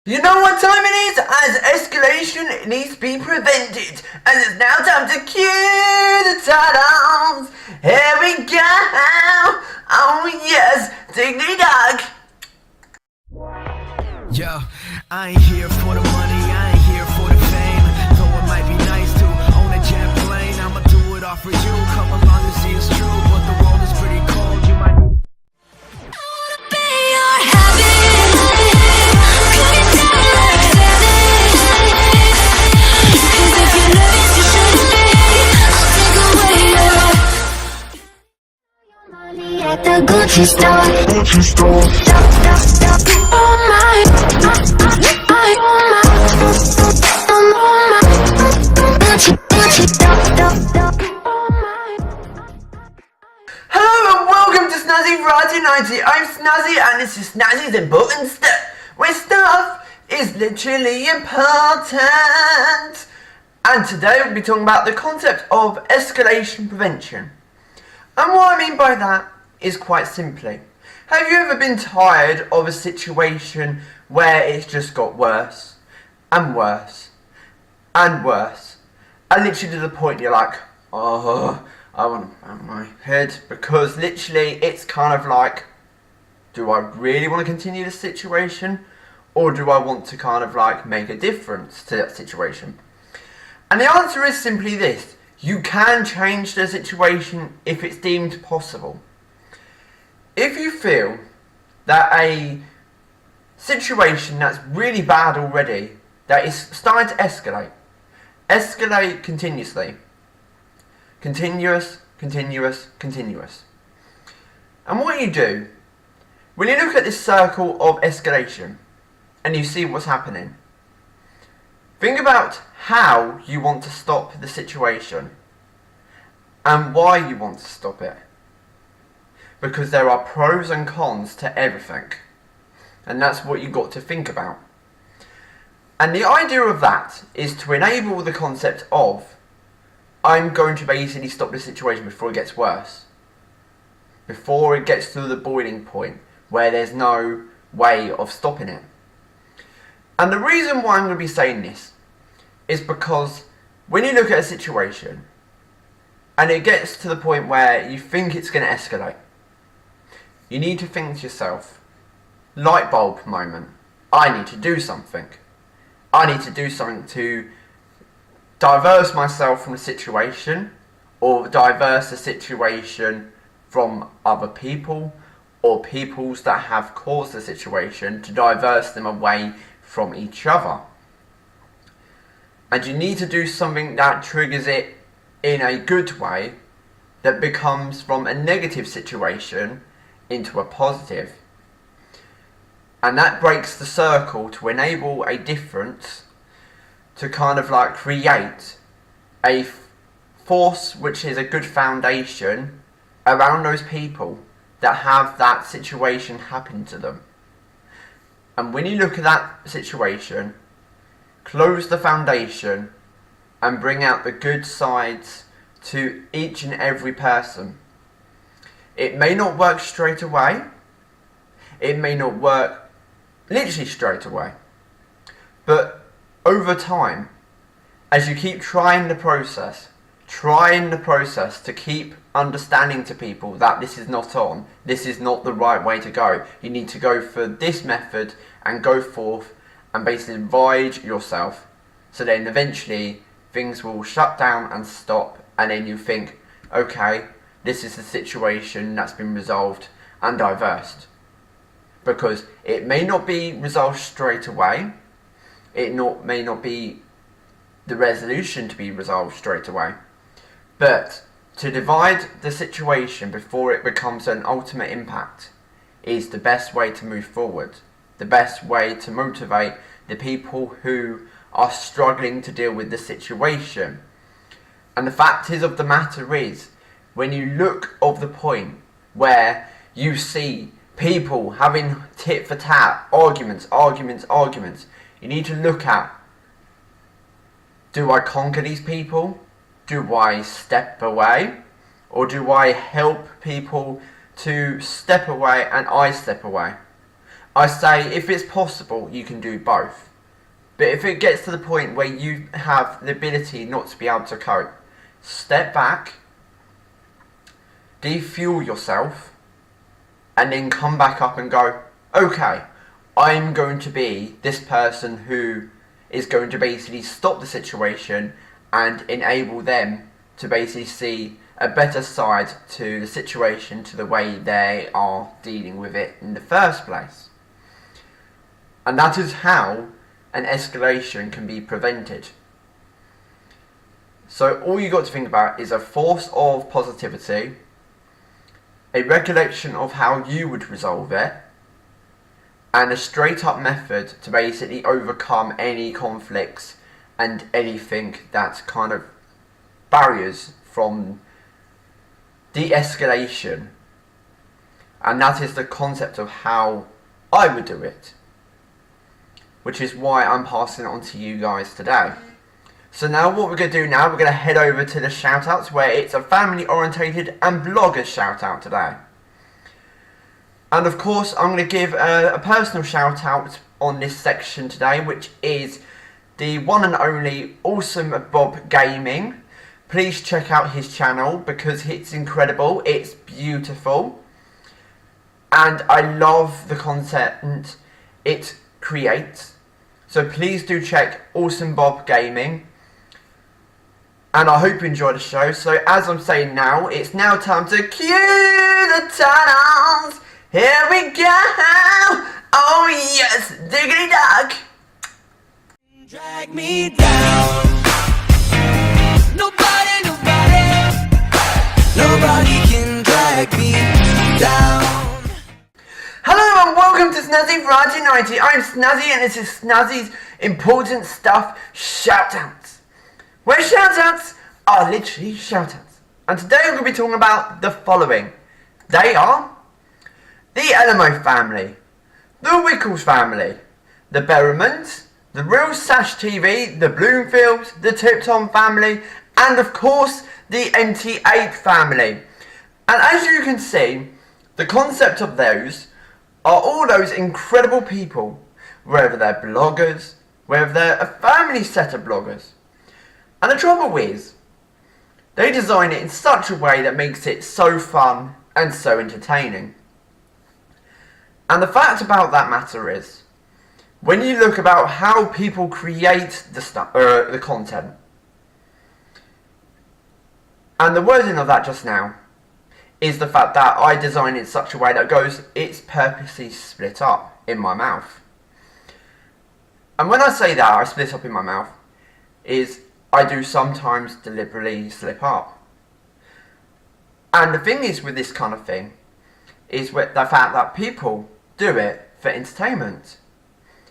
You know what time it is? As escalation needs to be prevented, and it's now time to cue the shoutouts. Here we go. Oh yes, diggity dog. Yo, I ain't here for the money, I ain't here for the fame. Though it might be nice to own a jet plane, I'ma do it all for you. Come along and see it's true, but the world is pretty cold. You might. At the Gucci store, oh my, Hello and welcome to Snazzy Friday 90. I'm Snazzy and this is Snazzy's important stuff, where stuff is literally important. And today we'll be talking about the concept of escalation prevention. And what I mean by that is quite simply, have you ever been tired of a situation where it's just got worse and worse and worse, and literally to the point you're like, oh, I want to bang my head, because literally it's kind of like, do I really want to continue this situation, or do I want to kind of like make a difference to that situation? And the answer is simply this: you can change the situation if it's deemed possible. If you feel that a situation that's really bad already, that is starting to escalate continuously, continuous. And what you do, when you look at this circle of escalation and you see what's happening, think about how you want to stop the situation and why you want to stop it. Because there are pros and cons to everything, and that's what you've got to think about. And the idea of that is to enable the concept of, I'm going to basically stop the situation before it gets worse, before it gets to the boiling point where there's no way of stopping it. And the reason why I'm going to be saying this is because when you look at a situation and it gets to the point where you think it's going to escalate, you need to think to yourself, light bulb moment, I need to do something. I need to do something to diverse myself from the situation, or diverse the situation from other people, or peoples that have caused the situation, to diverse them away from each other. And you need to do something that triggers it in a good way, that becomes from a negative situation into a positive. And that breaks the circle to enable a difference, to kind of like create a force which is a good foundation around those people that have that situation happen to them. And when you look at that situation, close the foundation and bring out the good sides to each and every person. It may not work straight away. It may not work literally straight away. But over time, as you keep trying the process to keep understanding to people that this is not on, this is not the right way to go. You need to go for this method and go forth and basically divide yourself. So then eventually things will shut down and stop, and then you think, okay, this is the situation that's been resolved and diversed. Because it may not be resolved straight away, may not be the resolution to be resolved straight away, but to divide the situation before it becomes an ultimate impact is the best way to move forward, the best way to motivate the people who are struggling to deal with the situation. And the fact is of the matter is, when you look of the point where you see people having tit for tat, arguments, you need to look at, do I conquer these people? Do I step away? Or do I help people to step away and I step away? I say if it's possible, you can do both. But if it gets to the point where you have the ability not to be able to cope, step back, defuel yourself, and then come back up and go, okay, I'm going to be this person who is going to basically stop the situation and enable them to basically see a better side to the situation, to the way they are dealing with it in the first place. And that is how an escalation can be prevented. So all you got to think about is a force of positivity, a recollection of how you would resolve it, and a straight up method to basically overcome any conflicts and anything that kind of barriers from de-escalation. And that is the concept of how I would do it, which is why I'm passing it on to you guys today. So now what we're going to do now, we're going to head over to the shoutouts, where it's a family orientated and blogger shoutout today. And of course I'm going to give a personal shout out on this section today, which is the one and only Awesome Bob Gaming. Please check out his channel because it's incredible, it's beautiful, and I love the content it creates. So please do check Awesome Bob Gaming, and I hope you enjoy the show. So as I'm saying now, it's now time to cue the tunnels. Here we go! Oh yes, diggity dog! Drag me down. Nobody can drag me down. Hello and welcome to Snazzy Variety 90. I'm Snazzy and this is Snazzy's Important Stuff Shoutouts, where shoutouts are literally shoutouts. And today I'm going to be talking about the following. They are the ellymo family, the wilkes family, the berymonds, the real sash TV, the bloomfields, the tipton family, and of course the empey family. And as you can see, the concept of those are all those incredible people, whether they're bloggers, whether they're a family set of bloggers. And the trouble is, they design it in such a way that makes it so fun and so entertaining. And the fact about that matter is, when you look about how people create the content, and the wording of that just now is the fact that I design it in such a way that goes, it's purposely split up in my mouth. And when I say that, I split up in my mouth, is I do sometimes deliberately slip up. And the thing is with this kind of thing, is with the fact that people do it for entertainment.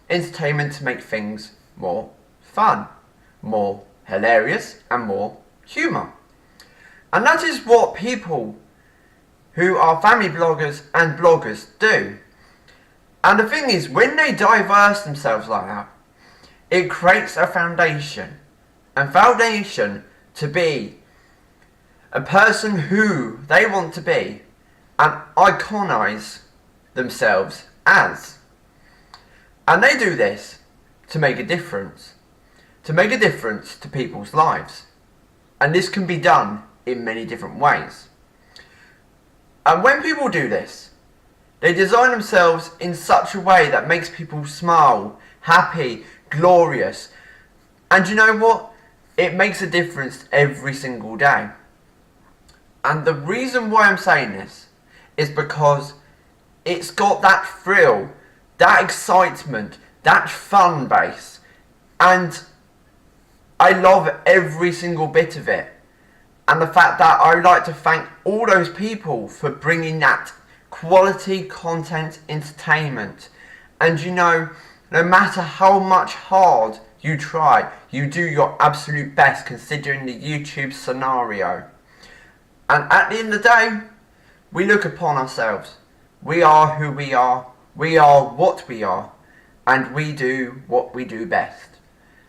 Entertainment to make things more fun, more hilarious, and more humour. And that is what people who are family bloggers and bloggers do. And the thing is, when they diverse themselves like that, it creates a foundation. And foundation to be a person who they want to be and iconise themselves as. And they do this to make a difference. To make a difference to people's lives. And this can be done in many different ways. And when people do this, they design themselves in such a way that makes people smile, happy, glorious. And you know what? It makes a difference every single day. And the reason why I'm saying this is because it's got that thrill, that excitement, that fun base. And I love every single bit of it. And the fact that I would like to thank all those people for bringing that quality content entertainment. And you know, no matter how much hard you try, you do your absolute best considering the YouTube scenario. And at the end of the day, we look upon ourselves. We are who we are what we are, and we do what we do best.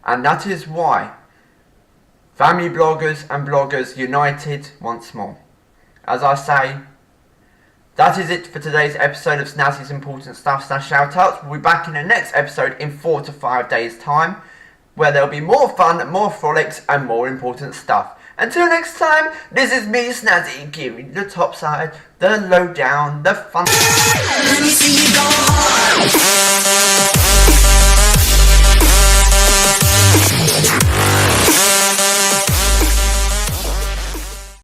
And that is why family bloggers and bloggers united once more. As I say, That is it for today's episode of Snazzy's Important Stuff / Shoutouts. We'll be back in the next episode in 4 to 5 days' time, where there'll be more fun, more frolics, and more important stuff. Until next time, this is me, Snazzy, giving you the top side, the lowdown, the fun. Let me see you go hard.